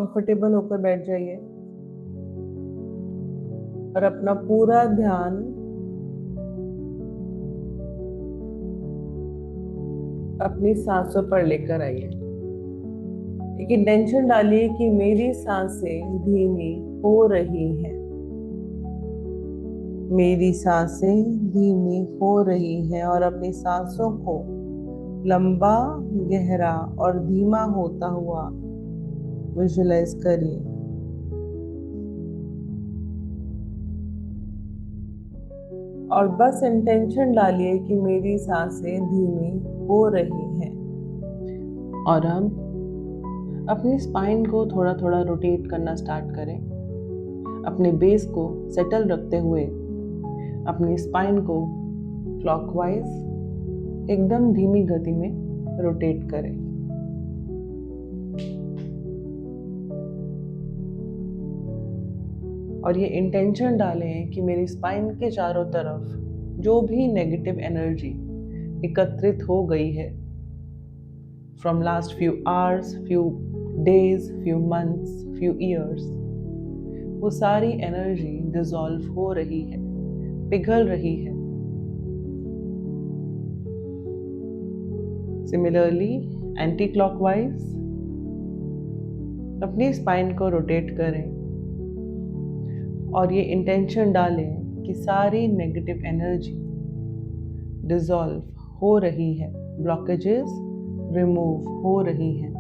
Comfortable होकर बैठ जाइए और अपना पूरा ध्यान अपनी सांसों पर लेकर आइए। एक इंटेंशन डालिए कि मेरी सांसें धीमी हो रही हैं। मेरी सांसें धीमी हो रही हैं और अपनी सांसों को लंबा, गहरा और धीमा होता हुआ विजुलाइज करिए। और बस इंटेंशन डालिए कि मेरी सांसें धीमी हो रही हैं। और हम अपनी स्पाइन को थोड़ा थोड़ा रोटेट करना स्टार्ट करें। अपने बेस को सेटल रखते हुए अपनी स्पाइन को क्लॉकवाइज एकदम धीमी गति में रोटेट करें। और ये इंटेंशन डालें कि मेरी स्पाइन के चारों तरफ जो भी नेगेटिव एनर्जी एकत्रित हो गई है from last few hours, few days, few months, few years, वो सारी एनर्जी डिसॉल्व हो रही है, पिघल रही है। सिमिलरली एंटी क्लॉकवाइज अपनी स्पाइन को रोटेट करें और ये इंटेंशन डालें कि सारी नेगेटिव एनर्जी डिसॉल्व हो रही है, ब्लॉकेजेस रिमूव हो रही हैं।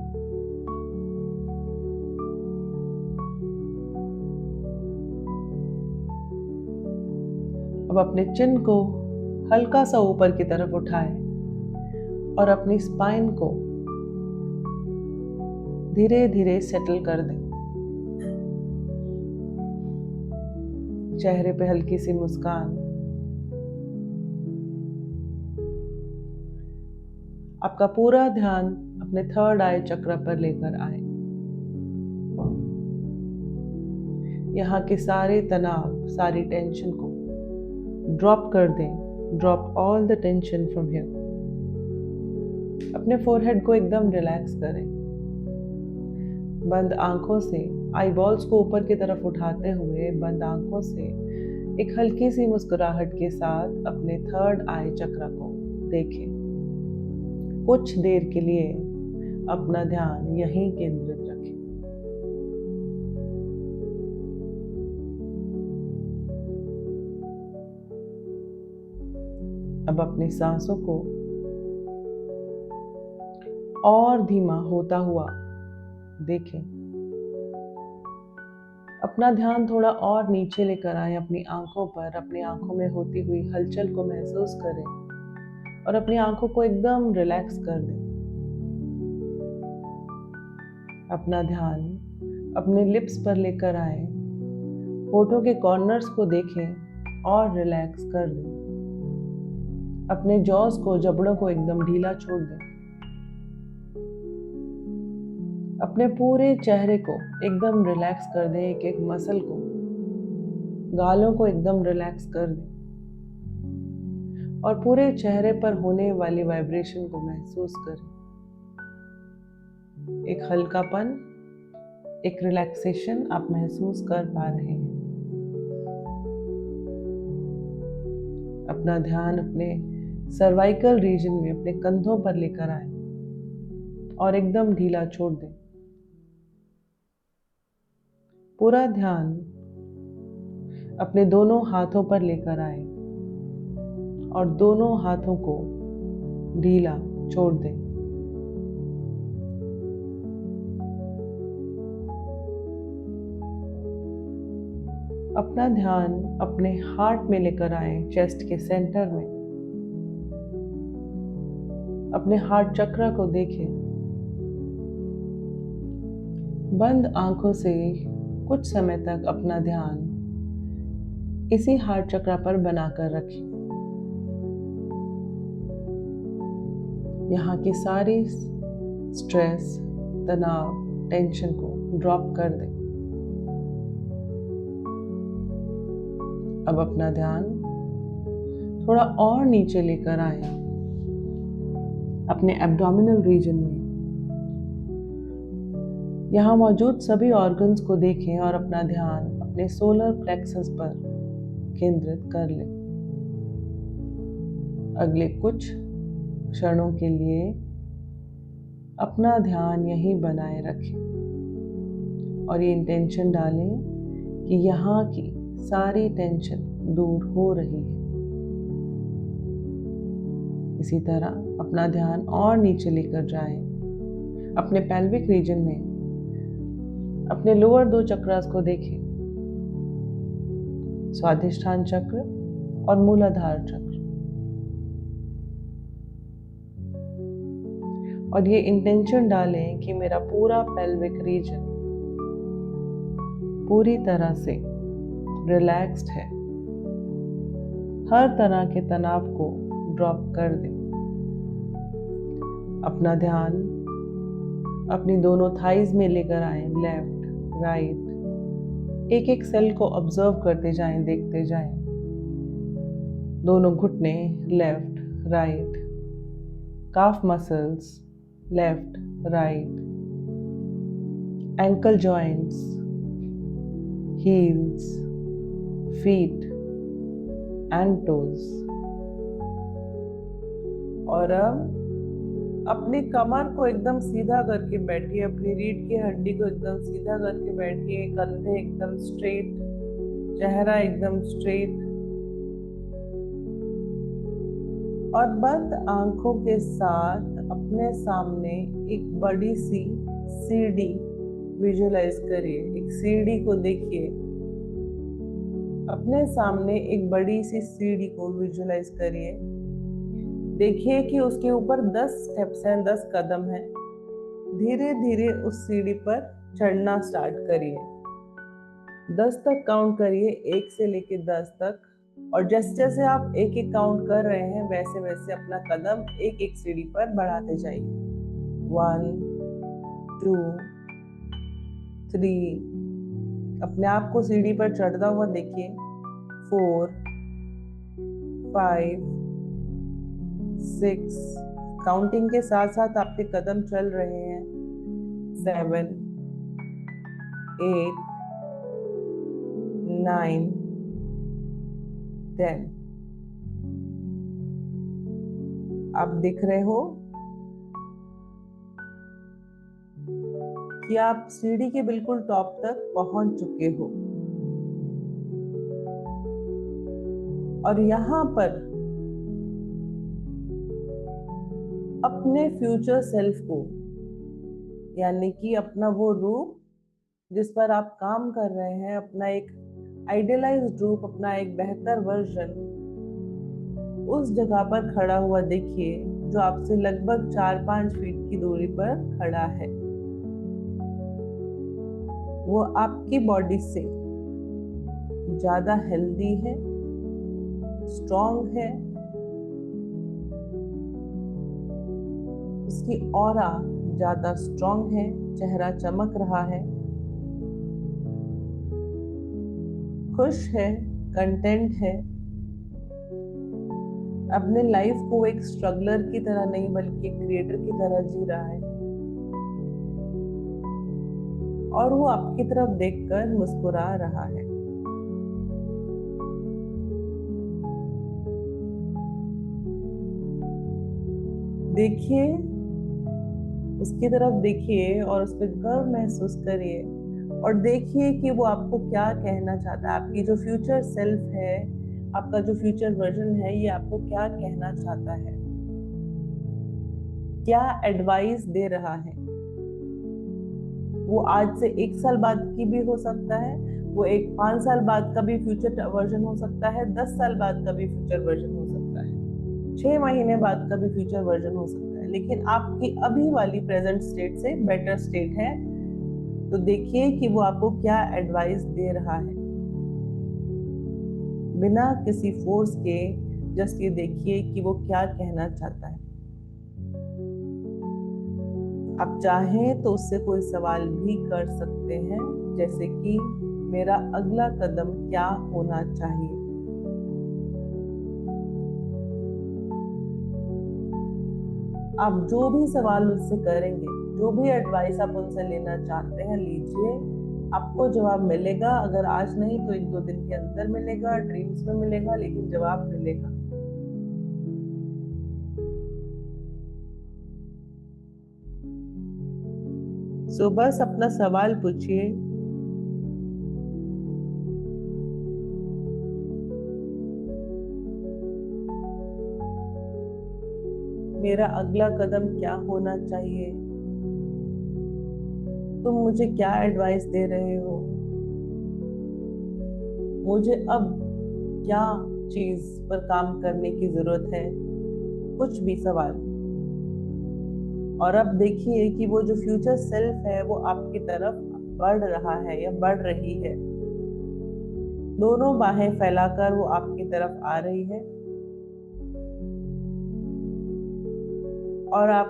अब अपने चिन को हल्का सा ऊपर की तरफ उठाएं और अपनी स्पाइन को धीरे धीरे सेटल कर दें। चेहरे पे हल्की सी मुस्कान। आपका पूरा ध्यान अपने थर्ड आई चक्र पर लेकर आए। यहाँ के सारे तनाव, सारी टेंशन को ड्रॉप कर दें। Drop all the tension from here. अपने फोरहेड को एकदम रिलैक्स करें। बंद आंखों से आई बॉल्स को ऊपर की तरफ उठाते हुए बंद आंखों से एक हल्की सी मुस्कुराहट के साथ अपने थर्ड आई चक्र को देखें। कुछ देर के लिए अपना ध्यान यहीं केंद्रित रखें। अब अपनी सांसों को और धीमा होता हुआ देखें। अपना ध्यान थोड़ा और नीचे लेकर आए अपनी आंखों पर। अपनी आंखों में होती हुई हलचल को महसूस करें और अपनी आंखों को एकदम रिलैक्स कर दें। अपना ध्यान अपने लिप्स पर लेकर आए। होठों के कॉर्नर्स को देखें और रिलैक्स कर दें। अपने जॉज को, जबड़ों को एकदम ढीला छोड़ दें। अपने पूरे चेहरे को एकदम रिलैक्स कर दें। एक एक मसल को, गालों को एकदम रिलैक्स कर दें और पूरे चेहरे पर होने वाली वाइब्रेशन को महसूस करें। एक हल्कापन, एक रिलैक्सेशन आप महसूस कर पा रहे हैं। अपना ध्यान अपने सर्वाइकल रीजन में, अपने कंधों पर लेकर आए और एकदम ढीला छोड़ दें। पूरा ध्यान अपने दोनों हाथों पर लेकर आए और दोनों हाथों को ढीला छोड़ दें। अपना ध्यान अपने हार्ट में लेकर आए, चेस्ट के सेंटर में। अपने हार्ट चक्र को देखें। बंद आंखों से कुछ समय तक अपना ध्यान इसी हार्ट चक्र पर बनाकर रखें। यहाँ की सारी स्ट्रेस, तनाव, टेंशन को ड्रॉप कर दें। अब अपना ध्यान थोड़ा और नीचे लेकर आए अपने एब्डोमिनल रीजन में। यहाँ मौजूद सभी ऑर्गन्स को देखें और अपना ध्यान अपने सोलर प्लेक्सस पर केंद्रित कर लें। अगले कुछ क्षणों के लिए अपना ध्यान यहीं बनाए रखें और ये इंटेंशन डालें कि यहाँ की सारी टेंशन दूर हो रही है। इसी तरह अपना ध्यान और नीचे लेकर जाएं, अपने पेल्विक रीजन में अपने लोअर 2 चक्रास को देखें, स्वादिष्ठान चक्र और मूलाधार चक्र। और ये इंटेंशन डालें कि मेरा पूरा पेल्विक रीजन पूरी तरह से रिलैक्स्ड है। हर तरह के तनाव को ड्रॉप कर दें। अपना ध्यान अपनी दोनों थाइज में लेकर आए, लेफ्ट राइट। एक एक सेल को ऑब्जर्व करते जाएं, देखते जाएं। दोनों घुटने left right, calf muscles left right, ankle joints, heels, feet and toes. और अब अपनी कमर को एकदम सीधा करके बैठिए, अपनी रीढ़ की हड्डी को एकदम सीधा करके बैठिए, कंधे एकदम स्ट्रेट, चेहरा एकदम स्ट्रेट। और बंद आंखों के साथ अपने सामने एक बड़ी सी सीढ़ी विजुअलाइज करिए। एक सीढ़ी को देखिए, अपने सामने एक बड़ी सी सीढ़ी को विजुअलाइज करिए। देखिए कि उसके ऊपर 10 स्टेप्स हैं, 10 कदम हैं। धीरे धीरे उस सीढ़ी पर चढ़ना स्टार्ट करिए। 10 तक काउंट करिए, 1 से लेके 10 तक। और जैसे जैसे आप एक एक काउंट कर रहे हैं, वैसे वैसे अपना कदम एक एक सीढ़ी पर बढ़ाते जाइए। 1 2 3, अपने आप को सीढ़ी पर चढ़ता हुआ देखिए। 4 5 6, काउंटिंग के साथ साथ आपके कदम चल रहे हैं। 7 8 9 10। आप दिख रहे हो कि आप सीढ़ी के बिल्कुल टॉप तक पहुंच चुके हो। और यहाँ पर अपने फ्यूचर सेल्फ को, यानी कि अपना वो रूप जिस पर आप काम कर रहे हैं, अपना एक आइडियलाइज्ड रूप, अपना एक बेहतर वर्जन, उस जगह पर खड़ा हुआ देखिए जो आपसे लगभग 4-5 फीट की दूरी पर खड़ा है। वो आपकी बॉडी से ज्यादा हेल्दी है, स्ट्रॉन्ग है, उसकी ऑरा ज्यादा स्ट्रॉन्ग है, चेहरा चमक रहा है, खुश है, कंटेंट है, अपने लाइफ को एक स्ट्रगलर की तरह नहीं बल्कि एक क्रिएटर की तरह जी रहा है। और वो आपकी तरफ देखकर मुस्कुरा रहा है। देखिए, उसकी तरफ देखिए और उस पर गर्व महसूस करिए। और देखिए कि वो आपको क्या कहना चाहता है। आपकी जो फ्यूचर सेल्फ है, आपका जो फ्यूचर वर्जन है, ये आपको क्या कहना चाहता है, क्या एडवाइस दे रहा है। वो आज से 1 साल बाद की भी हो सकता है, वो 5 साल बाद का भी फ्यूचर वर्जन हो सकता है, 10 साल बाद का भी फ्यूचर वर्जन हो सकता है, 6 महीने बाद का भी फ्यूचर वर्जन हो सकता है, लेकिन आपकी अभी वाली प्रेजेंट स्टेट से बेटर स्टेट है। तो देखिए कि वो आपको क्या एडवाइस दे रहा है, बिना किसी फोर्स के। जस्ट ये देखिए कि वो क्या कहना चाहता है। आप चाहें तो उससे कोई सवाल भी कर सकते हैं, जैसे कि मेरा अगला कदम क्या होना चाहिए। आप जो भी सवाल उससे करेंगे, जो भी एडवाइस आप उनसे लेना चाहते हैं लीजिए, आपको जवाब मिलेगा। अगर आज नहीं तो एक दो दिन के अंदर मिलेगा, ड्रीम्स में मिलेगा, लेकिन जवाब मिलेगा। सो बस अपना सवाल पूछिए। मेरा अगला कदम क्या होना चाहिए? तुम मुझे क्या एडवाइस दे रहे हो? मुझे अब क्या चीज पर काम करने की जरूरत है? कुछ भी सवाल। और अब देखिए कि वो जो फ्यूचर सेल्फ है वो आपकी तरफ बढ़ रहा है या बढ़ रही है। दोनों बाहें फैलाकर वो आपकी तरफ आ रही है, और आप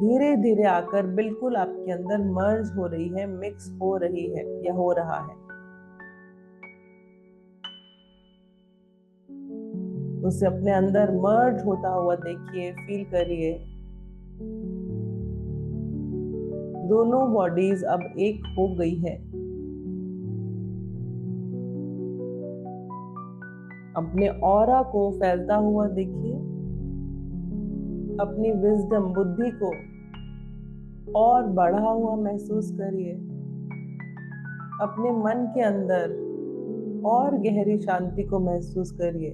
धीरे धीरे आकर बिल्कुल आपके अंदर मर्ज हो रही है, मिक्स हो रही है या हो रहा है। उसे अपने अंदर मर्ज होता हुआ देखिए, फील करिए। दोनों बॉडीज अब एक हो गई है। अपने ऑरा को फैलता हुआ देखिए। अपनी विजडम बुद्धि को और बढ़ा हुआ महसूस करिए। अपने मन के अंदर और गहरी शांति को महसूस करिए।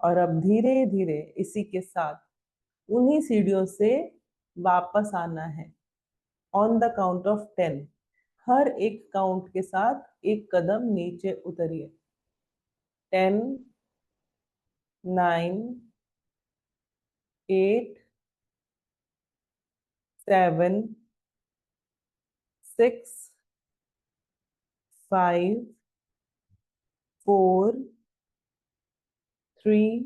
और अब धीरे धीरे इसी के साथ उन्हीं सीढ़ियों से वापस आना है। ऑन द काउंट ऑफ 10, हर एक काउंट के साथ एक कदम नीचे उतरिए। 10, 9, 8, 7, 6, 5, 4, 3,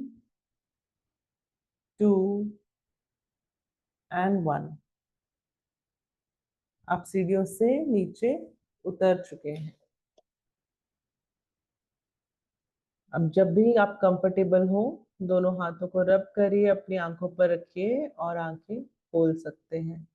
2 एंड 1। आप सीढ़ियों से नीचे उतर चुके हैं। अब जब भी आप कंफर्टेबल हो, दोनों हाथों को रब करिए, अपनी आंखों पर रखिए और आंखें खोल सकते हैं।